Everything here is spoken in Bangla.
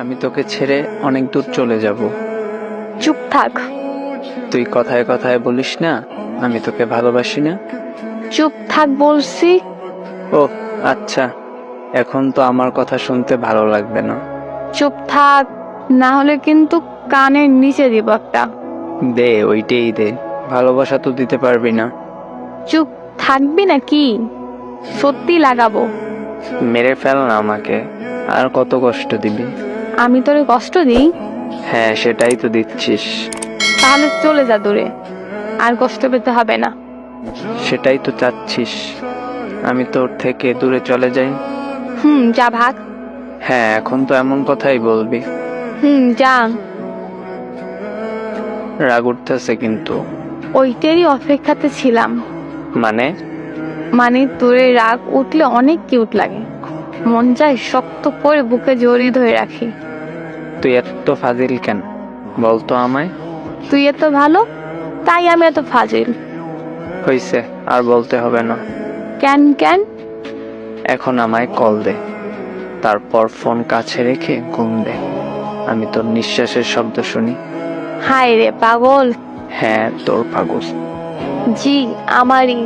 আমি তোকে ছেড়ে অনেক দূর চলে যাব। চুপ থাক। তুই কথায় কথায় বলিস না আমি তোকে ভালোবাসি না। চুপ থাক বলছি। ও আচ্ছা, এখন তো আমার কথা শুনতে ভালো লাগবে না। চুপ থাক, না হলে কিন্তু কানের নিচে দিব একটা। দে, ওইটাই দে। ভালোবাসা তো দিতে পারবি না। চুপ থাকবি নাকি? সত্যি লাগাবো। মেরে ফেল না আমাকে, আর কত কষ্ট দিবি? আমি তোরে কষ্ট দিই? হ্যাঁ, সেটাই তো দিচ্ছিস। তাহলে চলে যা দূরে, আর কষ্ট পেতে হবে না। সেটাই তো চাচ্ছিস, আমি তোর থেকে দূরে চলে যাই। যা ভাগ। হ্যাঁ, এখন তো এমন কথাই বলবি? যা। রাগ উঠতেছে কিন্তু। ওইটারই অপেক্ষাতে ছিলাম। মানে তোরে রাগ উঠলে অনেক কিউট লাগে, মন চায় শক্ত করে বুকে জড়িয়ে ধরে রাখি। তুই এত ফাজিল কেন বলতো আমায়? তুই এত ভালো তাই আমি এত ফাজিল। হইছে, আর বলতে হবে না। কেন কেন? এখন আমায় কল দে, তারপর ফোন কাছে রেখে ঘুম দে। আমি তোর নিঃশ্বাসের শব্দ শুনি। হায় রে পাগল। হ্যাঁ, তোর পাগল। জি, আমারই।